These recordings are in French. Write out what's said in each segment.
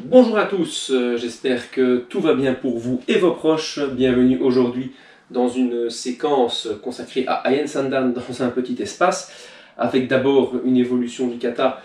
Bonjour à tous, j'espère que tout va bien pour vous et vos proches. Bienvenue aujourd'hui dans une séquence consacrée à Ayen Sandan dans un petit espace, avec d'abord une évolution du kata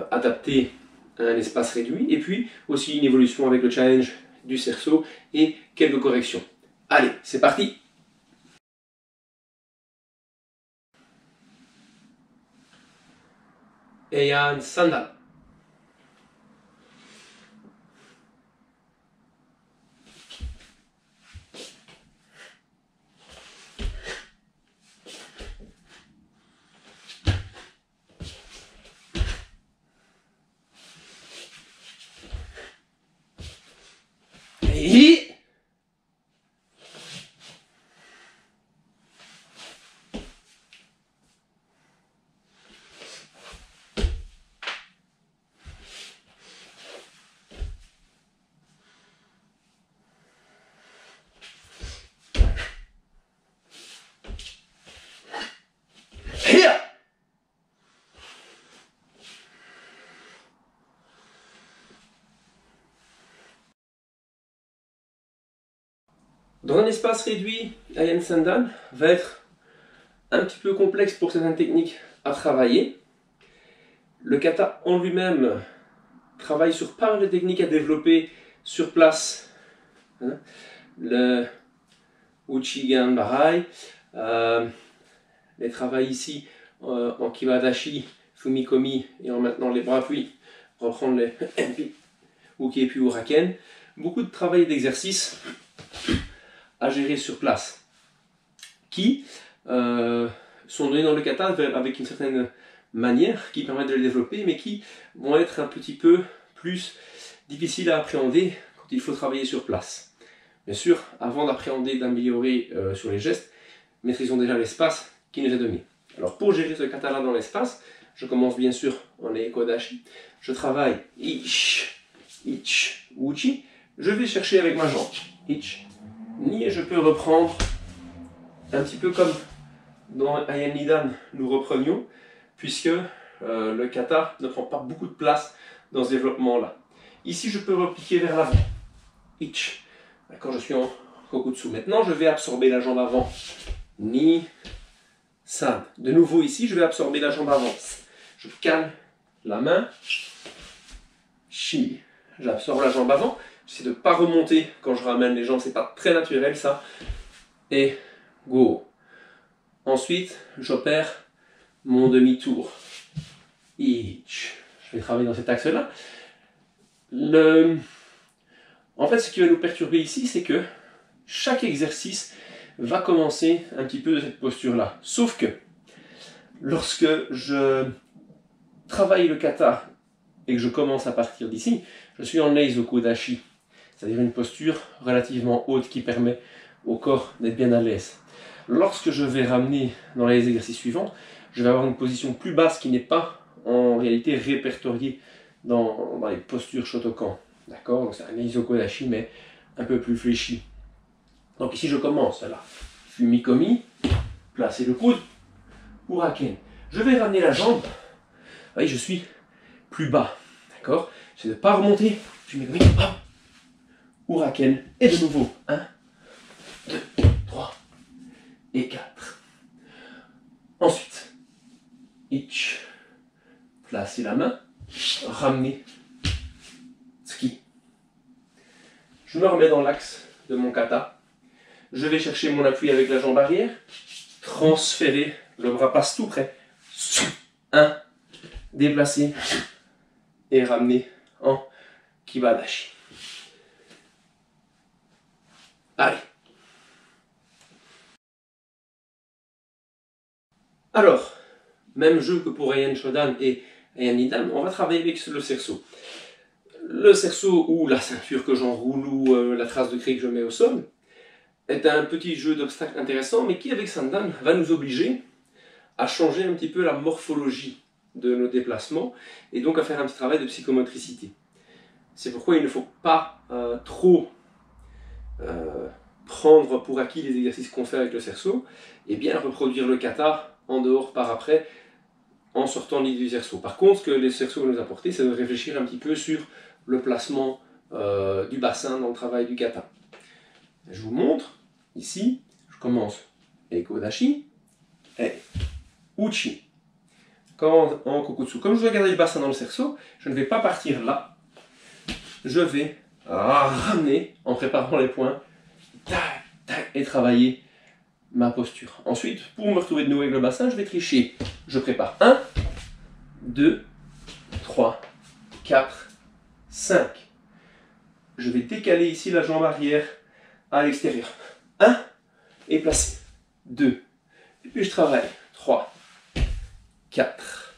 adaptée à un espace réduit, et puis aussi une évolution avec le challenge du cerceau et quelques corrections. Allez, c'est parti! Ayen Sandan. Et... Dans un espace réduit, Ayen Sandan va être un petit peu complexe pour certaines techniques à travailler. Le kata en lui-même travaille sur pas mal de techniques à développer sur place. Le Uchigan Barai, les travaux ici en Kibadashi, Fumikomi et en maintenant les bras, puis reprendre les Enpi, Uki et puis Uraken. Beaucoup de travail et d'exercices à gérer sur place qui sont donnés dans le kata avec une certaine manière qui permet de les développer, mais qui vont être un petit peu plus difficiles à appréhender quand il faut travailler sur place. Bien sûr, avant d'appréhender, d'améliorer sur les gestes, maîtrisons déjà l'espace qui nous est donné. Alors pour gérer ce kata-là dans l'espace, je commence bien sûr en Eikodashi. Je travaille Ich, Ich, Uchi. Je vais chercher avec ma jambe. Ich, Ni, et je peux reprendre un petit peu comme dans Ayen Nidan nous reprenions, puisque le kata ne prend pas beaucoup de place dans ce développement-là. Ici, je peux repliquer vers l'avant. Ich. Quand je suis en Kokutsu. Maintenant, je vais absorber la jambe avant. Ni, San. De nouveau ici, je vais absorber la jambe avant. Je calme la main. Shi. J'absorbe la jambe avant. J'essaie de ne pas remonter quand je ramène les jambes. C'est pas très naturel ça. Et go. Ensuite, j'opère mon demi-tour. Ich. Je vais travailler dans cet axe-là. En fait, ce qui va nous perturber ici, c'est que chaque exercice va commencer un petit peu de cette posture-là. Sauf que, lorsque je travaille le kata et que je commence à partir d'ici, je suis en Eizoku-dashi, c'est-à-dire une posture relativement haute qui permet au corps d'être bien à l'aise. Lorsque je vais ramener dans les exercices suivants, je vais avoir une position plus basse qui n'est pas en réalité répertoriée dans les postures Shotokan. D'accord? Donc c'est un Eizoku-dashi mais un peu plus fléchi. Donc ici je commence là. Fumikomi, placer le coude, Uraken. Je vais ramener la jambe. Vous voyez, je suis plus bas. D'accord? J'essaie de ne pas remonter. Fumikomi, hop. Uraken. Et de nouveau. 1, 2, 3 et 4. Ensuite, Ich. Placer la main. Ramener. Tsuki. Je me remets dans l'axe de mon kata. Je vais chercher mon appui avec la jambe arrière. Transférer. Le bras passe tout près. 1. Déplacer. Et ramener en Kibadashi. Allez. Alors, même jeu que pour Ayen Shodan et Ayen Nidan, on va travailler avec le cerceau. Le cerceau ou la ceinture que j'enroule ou la trace de craie que je mets au sol est un petit jeu d'obstacles intéressant, mais qui avec Sandan va nous obliger à changer un petit peu la morphologie de nos déplacements et donc à faire un petit travail de psychomotricité. C'est pourquoi il ne faut pas trop prendre pour acquis les exercices qu'on fait avec le cerceau et bien reproduire le kata en dehors par après en sortant l'idée du cerceau. Par contre, ce que les cerceaux vont nous apporter, c'est de réfléchir un petit peu sur le placement du bassin dans le travail du kata. Je vous montre, ici, je commence Ekodashi et Uchi. Quand en Kokutsu, comme je veux garder le bassin dans le cerceau, je ne vais pas partir là. Je vais ramener en préparant les points tac, tac, et travailler ma posture. Ensuite, pour me retrouver de nouveau avec le bassin, je vais tricher. Je prépare 1, 2, 3, 4, 5. Je vais décaler ici la jambe arrière à l'extérieur. 1 et placer. 2. Et puis je travaille. 3, 4,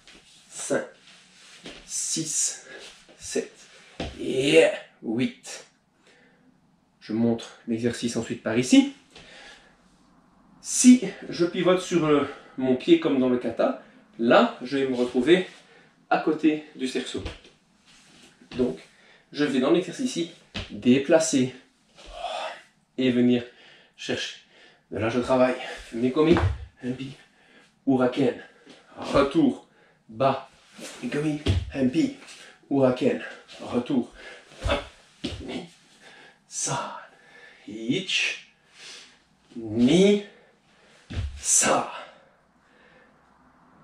5, 6, 7 et 8. Je montre l'exercice ensuite par ici. Si je pivote sur mon pied comme dans le kata, là je vais me retrouver à côté du cerceau. Donc je vais dans l'exercice ici déplacer et venir chercher. De là je travaille. Fumekomi, Henpi, Uraken. Retour, bas, Fumekomi, Henpi, Uraken. Retour. Ni, san, ich, ni, sa.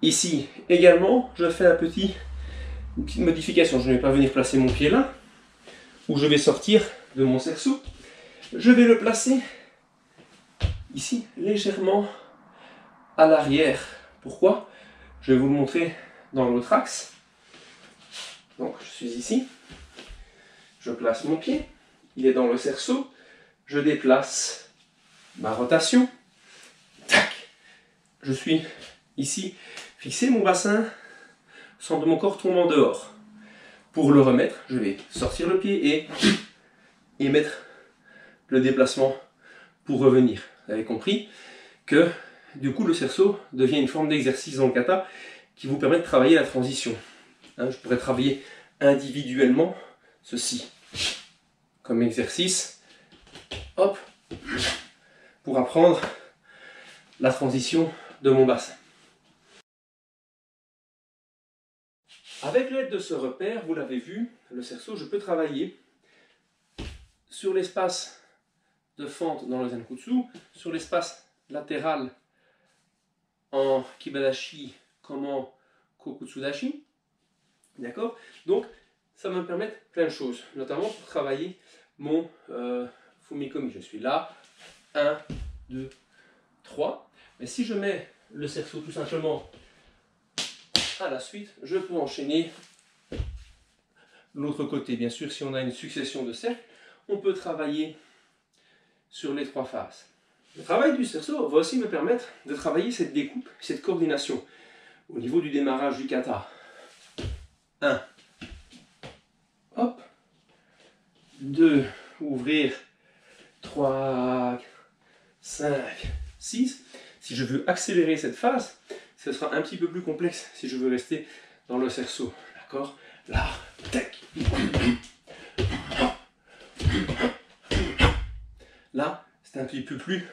Ici également, je fais une petite modification. Je ne vais pas venir placer mon pied là, où je vais sortir de mon cerceau. Je vais le placer ici, légèrement à l'arrière. Pourquoi? Je vais vous le montrer dans l'autre axe. Donc, je suis ici. Je place mon pied. Il est dans le cerceau. Je déplace ma rotation. Tac. Je suis ici. Fixer mon bassin sans que mon corps tombe en dehors. Pour le remettre, je vais sortir le pied et mettre le déplacement pour revenir. Vous avez compris que du coup le cerceau devient une forme d'exercice dans le kata qui vous permet de travailler la transition. Hein, je pourrais travailler individuellement ceci comme exercice, hop, pour apprendre la transition de mon bassin. Avec l'aide de ce repère, vous l'avez vu, le cerceau, je peux travailler sur l'espace de fente dans le Zenkutsu, sur l'espace latéral en Kibadashi comme en Kokutsudashi. D'accord? Donc, ça va me permettre plein de choses, notamment pour travailler mon Fumikomi. Je suis là, 1, 2, 3. Mais si je mets le cerceau tout simplement à la suite, je peux enchaîner l'autre côté. Bien sûr, si on a une succession de cercles, on peut travailler sur les 3 phases. Le travail du cerceau va aussi me permettre de travailler cette découpe, cette coordination au niveau du démarrage du kata. 1, hop, 2, ouvrir, 3, 5, 6. Si je veux accélérer cette phase, ce sera un petit peu plus complexe si je veux rester dans le cerceau. D'accord? Là, tac. Là, c'est un petit peu plus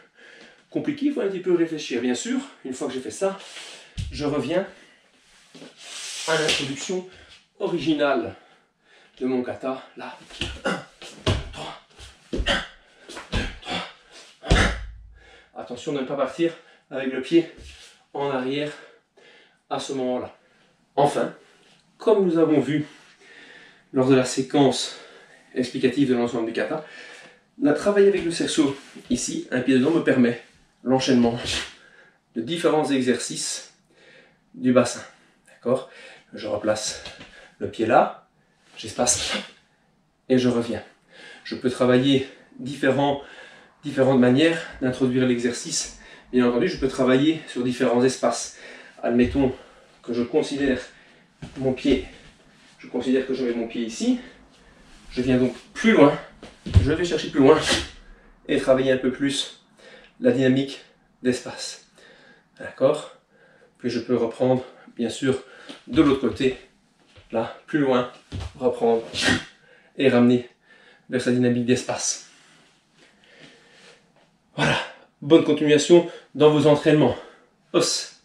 compliqué, il faut un petit peu réfléchir. Bien sûr, une fois que j'ai fait ça, je reviens à l'introduction originale de mon kata. Là, 1, 2, 3, 1, 2, 3, 1. Attention de ne pas partir avec le pied en arrière à ce moment-là. Enfin, comme nous avons vu lors de la séquence explicative de l'ensemble du kata, travailler avec le cerceau ici, un pied dedans, me permet l'enchaînement de différents exercices du bassin. D'accord? Je replace le pied là, j'espace et je reviens. Je peux travailler différentes manières d'introduire l'exercice. Bien entendu, je peux travailler sur différents espaces. Admettons que je considère mon pied, je considère que je mets mon pied ici. Je viens donc plus loin, je vais chercher plus loin et travailler un peu plus la dynamique d'espace. D'accord? Puis je peux reprendre, bien sûr, de l'autre côté, là, plus loin, reprendre et ramener vers sa dynamique d'espace. Voilà, bonne continuation dans vos entraînements. Os.